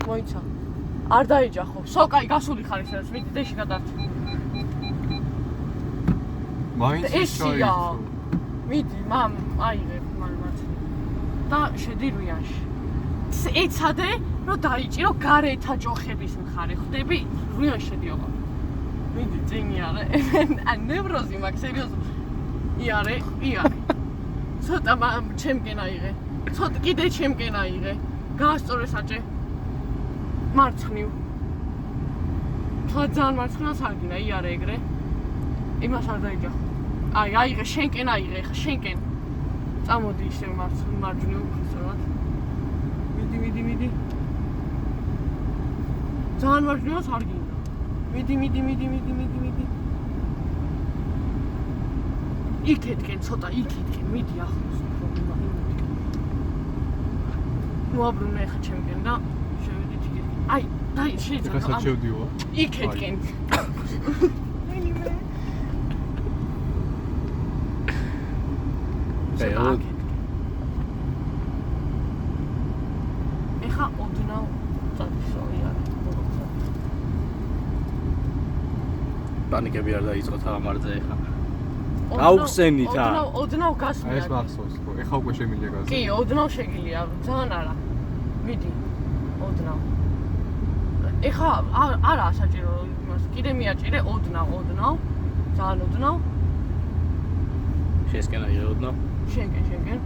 მოიცა. არ დაიჯახო. სოკაი გასული ხარ ისედაც, მიდი დეში გადარჩი. მაინც ესია. მიდი, აიღე მარცხვი. და შედი რუიანში. ეცადე, რომ დაიჭირო გარეთა ჯოხების მხარე. ხვდები, რუიანში შედიოღო. მიდი, წინი არა. ან ნევროზი მაქვს, სერიოზულად. იარე. ცოტა ჩემკენ აიღე. ცოტა კიდე ჩემკენ აიღე. გაასწორე საჭე. მარცხნივ. ძალიან მარცხნივ სარგინა, იარე ეგრე. იმას არ დაიჯახო. აიღე, შენკენ აიღე, ხა შენკენ. წამოდი ისე მარჯვნივ უხსნად. მიდი. ძალიან მარჯვნივ სარგინა. მიდი. იქეთკენ, ცოტა იქეთკენ, მიდი ახლოს. მოაბრუნე ხა ჩემკენ და შევიდით იქეთ. დაი შეიძლება. რასაც შევდიო? იქეთკენ. ეხა ოდნავ წადისოია. პანიკები არ დაიწყოთ ამარზე ეხა. აუხსენით რა. ოდნავ გასმია. ეს მახსოვს, ეხა უკვე შემიძლია გასცენ. კი, ოდნავ შეგილია, ძალიან არა. მიდი. ოდნავ. ეხა არა საჭირო იმას. კიდე მიაჭირე ოდნავ. ძალიან ოდნავ. შეესკენ აიღე ოდნავ. შენკენ.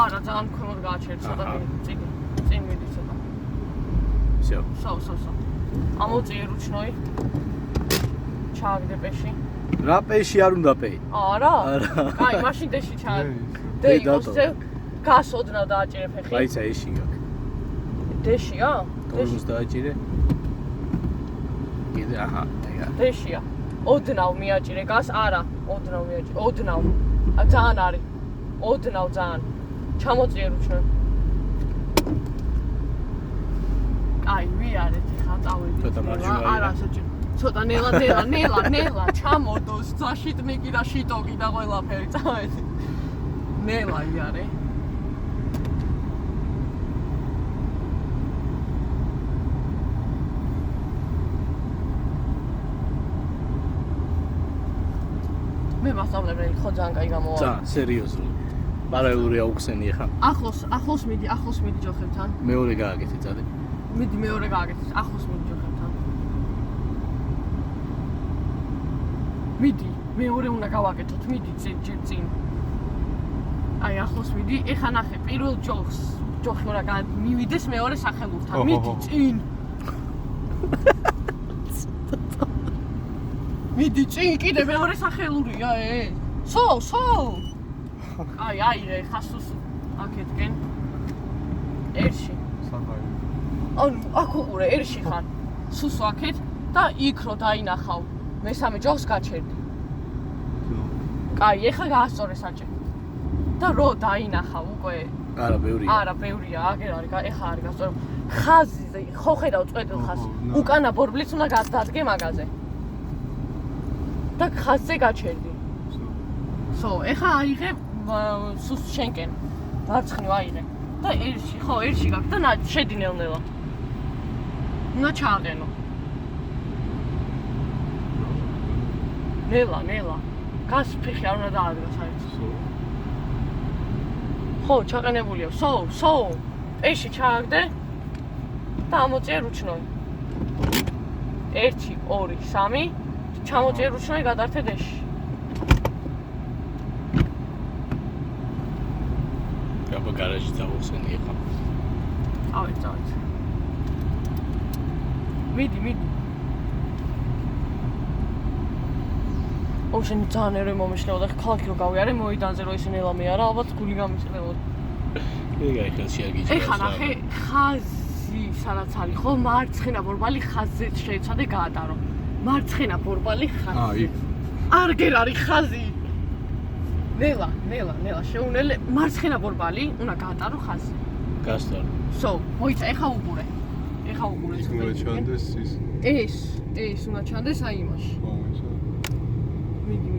არა, ძალიან ქვემოთ გააჩერე, ცოტა წინ მიდი ცოტა. სო. ამოწიე რუჩნოი. ჩააგდე პეში. რა პეში არ უნდა პეი? არა. აი, მაშინ დეში ჩააგდე. დეი გოსე გასოდნავ დააჭირე ფეხი. აიცა ეში გაქვს. დეშია? დეშს დააჭირე. კიდე აჰა, ეგა. დეშია. ოდნავ მიაჭირე გას? არა, ოდნავ მიაჭირე. ოდნავ. ძალიან არის. ოდნავ ძალიან. ჩამოწიე რუჩნო. აი, ვიარეთ ხა წავედი. ცოტა მარჯვნივ არა, საჭირო. ცოტა ნელა, ჩამოდოს, ზაშიტნიკი და შიტოკი და ყველაფერი წავედი. ნელა იარე. მე მასწავლებელი ხო ძალიან კაი გამოვა. ძალიან სერიოზული. პარალელური აუხსენი ხა. ახლოს მიდი ჯოხებთან. მეორე გააკეთე წადე. მიდი მეორე გააკეთე. ახლოს მიდი ჯოხებთან. მიდი, მეორე უნდა გავაკეთოთ. მიდი წინ. აი ახლოს მიდი. ეხა ნახე, პირველ ჯოხი უნდა მივიდეს მეორე სახელურთან. მიდი წინ. მიდი წინ, კიდე მეორე სახელურია ეს. სო. აი, ხა სუსუ. აქეთკენ. ერში. საფარი. ანუ აქ უყურე, ერში ხარ. სუსუ აქეთ და იქ რო დაინახავ. მესამე ჯოხს გაჩერდი. კაი, ეხა გაასწორე საჭე. და რო დაინახავ უკვე. არა, ბევრია, აგერ არის, ეხა არის გასწორე. ხაზზე, ხო ხედავ წვედელ ხაზს. უკანა ბორბლიც უნდა გადადგე მაგაზე. და ხაზზე გაჩერდი. სო, ეხა აიღე სუსუ შენკენ. მარცხნივ აიღე. და ერში გაქვს და შედი ნელ-ნელა. უნდა ჩააყენო. ნელა. გას ფეხი არ უნდა დაადგა საერთოდ. ხო, ჩაყენებულია. სო. პეში ჩააგდე და ამოწიე რუჩნოი. 1 2 3 ჩამოწიე რუჩნოი გადართე დეში. გაბა გარაჟი წავხსენი ხა. წავედი. მიდი. ოშენ ძალიან ერე მომიშნეოდა ქალაქი რო გავიარე მოიდანზე რო ისინი ელამე არა ალბათ გული გამიშნეოდა. ეგა ხელში აგიჭირა. ეხა ნახე ხაზი სადაც არის ხო მარცხენა ბორბალი ხაზზე შეეცადე გაატარო. მარცხენა ბორბალი ხაზზე. არგერ არის ხაზი. ნელა, შეუნელე მარცხენა ბორბალი უნდა გაატარო ხაზზე. გასტარო. სო, მოიცა ეხა უყურე. უნდა ჩანდეს ის. ეს უნდა ჩანდეს აი იმაში. მიდი.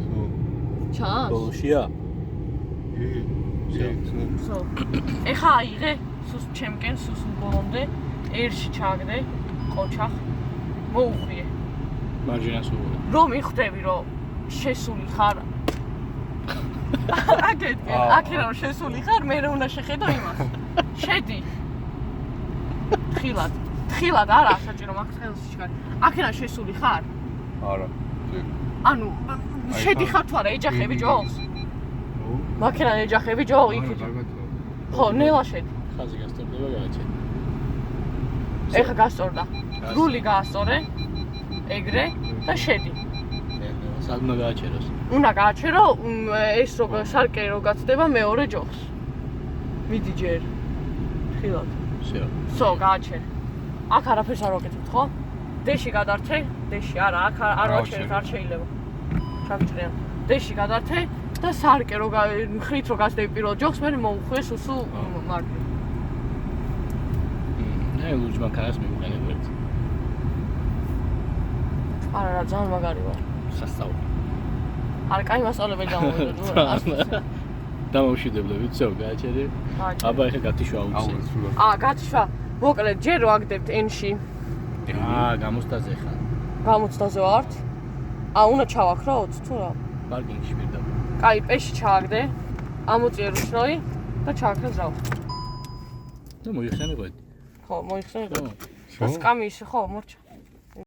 სო. ჩანს? ბოლოშია? სო. ეხა აიღე სუს ჩემკენ სუს ბოლომდე ერში ჩაგდე ყოჩახ მოუხვიე. მარჯვენას უღურე. რომ მიხვდები რომ შესული ხარ აქედან რომ შესული ხარ მე რა უნდა შეხედო იმას შედი თხილად არა საჭირო მაგ ხელში ჩქარი აქედან შესული ხარ არა ანუ შედი ხარ თუ არა ეჯახები ჯოლს მაქედან ეჯახები ჯოლ იქ ხო ნელა შედი ხაზი გასწორდება გააჩენ ეხა გასწორდა გული გაასწორე ეგრე და შედი საგმა გააჩეროს უნდა გააჩერო ეს რო სარკე რო გაცდება მეორე ჯოხს მიდი ჯერ ხილად სო გააჩერე აქ არაფერს არ ვაკეთებ ხო დეში გადართე დეში არა აქ არ ვაჩერებ არ შეიძლება ჩაგჭრიან დეში გადართე და სარკე რო ხრით რო გაცდები პირველ ჯოხს მე მოუხვე სუსუ მარკი ნე ლუჯმა კარას მივყენებ ერთ არა ძალიან მაგარი ვარ სასწაული არ კაი მასწავლებელი დამოვიდა დამოვშიდებლებით всё გააჩერე აბა ეხა გათიშვა აუცე გათიშვა მოკლედ ჯერ რო აგდებთ N-ში გამოსტაზე ხარ გამოცდაზე ვართ უნდა ჩავაქროთ თუ რა პარკინგში პირდაპირ კაი პეში ჩააგდე ამოწიე რუშნოი და ჩააქრე ძრავ და მოიხსენე ყვეთ ხო მოიხსენე და სკამი ისე ხო მორჩა